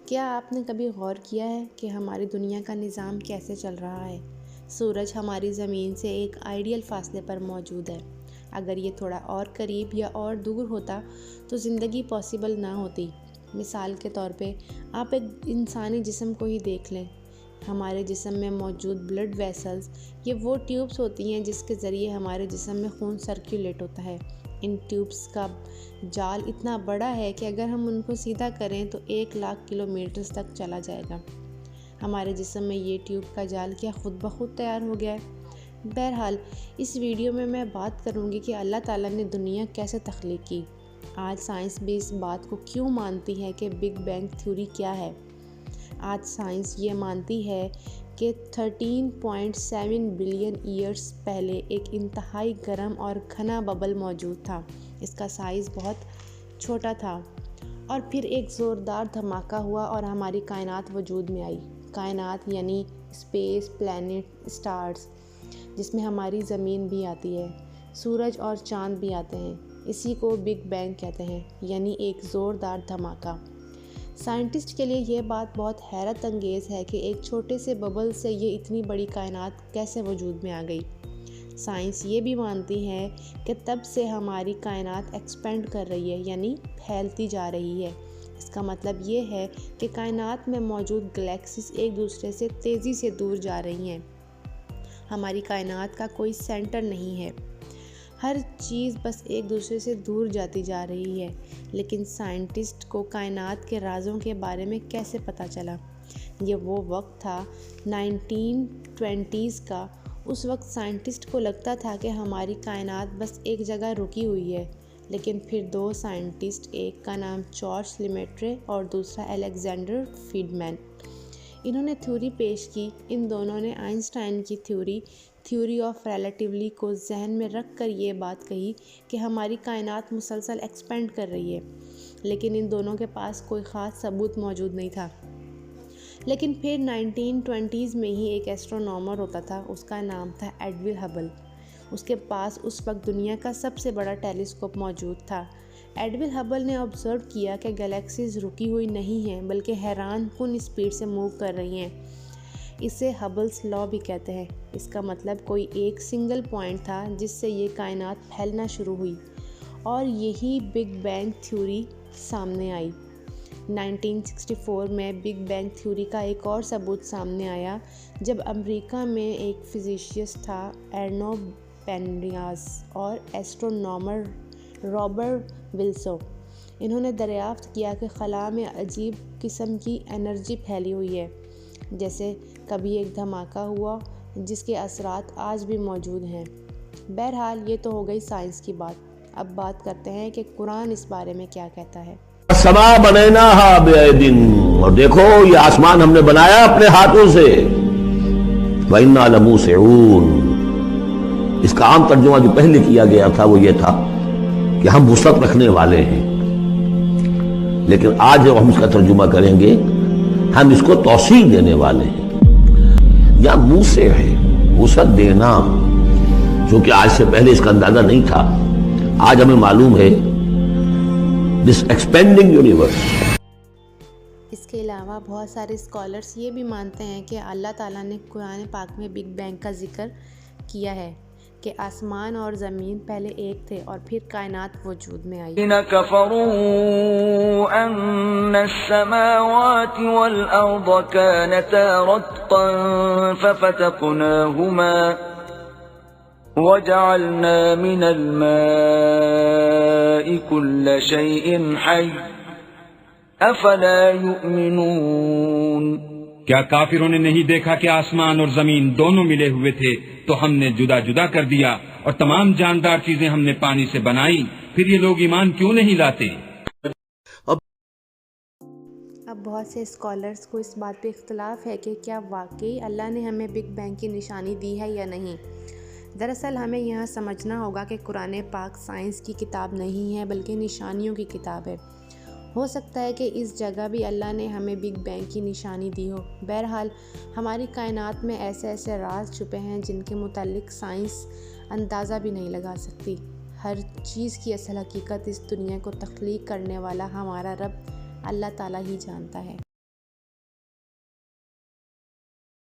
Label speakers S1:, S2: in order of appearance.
S1: کیا آپ نے کبھی غور کیا ہے کہ ہماری دنیا کا نظام کیسے چل رہا ہے؟ سورج ہماری زمین سے ایک آئیڈیل فاصلے پر موجود ہے۔ اگر یہ تھوڑا اور قریب یا اور دور ہوتا تو زندگی پاسبل نہ ہوتی۔ مثال کے طور پہ آپ ایک انسانی جسم کو ہی دیکھ لیں۔ ہمارے جسم میں موجود بلڈ ویسلز یہ وہ ٹیوبز ہوتی ہیں جس کے ذریعے ہمارے جسم میں خون سرکولیٹ ہوتا ہے۔ ان ٹیوبز کا جال اتنا بڑا ہے کہ اگر ہم ان کو سیدھا کریں تو 1,00,000 کلومیٹر تک چلا جائے گا۔ ہمارے جسم میں یہ ٹیوب کا جال کیا خود بخود تیار ہو گیا ہے؟ بہرحال اس ویڈیو میں بات کروں گی کہ اللہ تعالیٰ نے دنیا کیسے تخلیق کی۔ آج سائنس بھی اس بات کو کیوں مانتی ہے کہ بگ بینگ تھیوری کیا ہے۔ آج سائنس یہ مانتی ہے کہ 13.7 بلین ایئرز پہلے ایک انتہائی گرم اور گھنا ببل موجود تھا۔ اس کا سائز بہت چھوٹا تھا اور پھر ایک زوردار دھماکہ ہوا اور ہماری کائنات وجود میں آئی۔ کائنات یعنی اسپیس، پلینٹ، اسٹارز، جس میں ہماری زمین بھی آتی ہے، سورج اور چاند بھی آتے ہیں۔ اسی کو بگ بینگ کہتے ہیں، یعنی ایک زوردار دھماکہ۔ سائنٹسٹ کے لیے یہ بات بہت حیرت انگیز ہے کہ ایک چھوٹے سے ببل سے یہ اتنی بڑی کائنات کیسے وجود میں آ گئی۔ سائنس یہ بھی مانتی ہے کہ تب سے ہماری کائنات ایکسپینڈ کر رہی ہے، یعنی پھیلتی جا رہی ہے۔ اس کا مطلب یہ ہے کہ کائنات میں موجود گلیکسیز ایک دوسرے سے تیزی سے دور جا رہی ہیں۔ ہماری کائنات کا کوئی سینٹر نہیں ہے، ہر چیز بس ایک دوسرے سے دور جاتی جا رہی ہے۔ لیکن سائنٹسٹ کو کائنات کے رازوں کے بارے میں کیسے پتہ چلا؟ یہ وہ وقت تھا 1920s کا۔ اس وقت سائنٹسٹ کو لگتا تھا کہ ہماری کائنات بس ایک جگہ رکی ہوئی ہے، لیکن پھر دو سائنٹسٹ، ایک کا نام جارج لیمیٹرے اور دوسرا الیگزینڈر فریڈمین، انہوں نے تھیوری پیش کی۔ ان دونوں نے آئنسٹائن کی تھیوری آف ریلیٹیوٹی کو ذہن میں رکھ کر یہ بات کہی کہ ہماری کائنات مسلسل ایکسپینڈ کر رہی ہے، لیکن ان دونوں کے پاس کوئی خاص ثبوت موجود نہیں تھا۔ لیکن پھر 1920s میں ہی ایک ایسٹرونامر ہوتا تھا، اس کا نام تھا ایڈون ہبل۔ اس کے پاس اس وقت دنیا کا سب سے بڑا ٹیلیسکوپ موجود تھا۔ ایڈون ہبل نے آبزرو کیا کہ گلیکسیز رکی ہوئی نہیں ہیں بلکہ حیران کن اسپیڈ سے موو کر رہی ہیں۔ اسے ہبلز لا بھی کہتے ہیں۔ اس کا مطلب کوئی ایک سنگل پوائنٹ تھا جس سے یہ کائنات پھیلنا شروع ہوئی، اور یہی بگ بینگ تھیوری سامنے آئی۔ 1964 میں بگ بینگ تھیوری کا ایک اور ثبوت سامنے آیا جب امریکہ میں ایک فزسسٹ تھا ارنو پینریاس اور ایسٹرونامر رابرٹ ولسو۔ انہوں نے دریافت کیا کہ خلا میں عجیب قسم کی انرجی پھیلی ہوئی ہے، جیسے کبھی ایک دھماکہ ہوا جس کے اثرات آج بھی موجود ہیں۔ بہرحال یہ تو ہو گئی سائنس کی بات۔ اب بات کرتے ہیں کہ قرآن اس بارے میں کیا کہتا ہے۔
S2: السما بنیناہا بِأَیْدٍ، اور دیکھو یہ آسمان ہم نے بنایا اپنے ہاتھوں سے۔ وَإِنَّا لَمُوسِعُونَ، اس کا عام ترجمہ جو پہلے کیا گیا تھا وہ یہ تھا کہ ہم وسعت رکھنے والے ہیں، لیکن آج جب ہم اس کا ترجمہ کریں گے ہم اس کو توسیع دینے والے ہیں۔ یا موسع ہے، وسعت دینا، جو کہ آج سے پہلے اس کا اندازہ نہیں تھا۔ آج ہمیں معلوم ہے this expanding universe۔
S1: اس کے علاوہ بہت سارے اسکالرس یہ بھی مانتے ہیں کہ اللہ تعالیٰ نے قرآن پاک میں بگ بینگ کا ذکر کیا ہے کہ آسمان اور زمین پہلے ایک تھے اور پھر کائنات وجود میں آئی۔
S3: كفروا أن السماوات والأرض كانتا رتقا ففتقناهما وجعلنا من الماء كل شيء حي أفلا يؤمنون۔
S4: کیا کافروں نے نہیں دیکھا کہ آسمان اور زمین دونوں ملے ہوئے تھے تو ہم نے جدا جدا کر دیا، اور تمام جاندار چیزیں ہم نے پانی سے بنائی، پھر یہ لوگ ایمان کیوں نہیں لاتے؟
S1: اب بہت سے اسکالرس کو اس بات پہ اختلاف ہے کہ کیا واقعی اللہ نے ہمیں بگ بینگ کی نشانی دی ہے یا نہیں۔ دراصل ہمیں یہاں سمجھنا ہوگا کہ قرآن پاک سائنس کی کتاب نہیں ہے بلکہ نشانیوں کی کتاب ہے۔ ہو سکتا ہے کہ اس جگہ بھی اللہ نے ہمیں بگ بینگ کی نشانی دی ہو۔ بہرحال ہماری کائنات میں ایسے راز چھپے ہیں جن کے متعلق سائنس اندازہ بھی نہیں لگا سکتی۔ ہر چیز کی اصل حقیقت اس دنیا کو تخلیق کرنے والا ہمارا رب اللہ تعالیٰ ہی جانتا ہے۔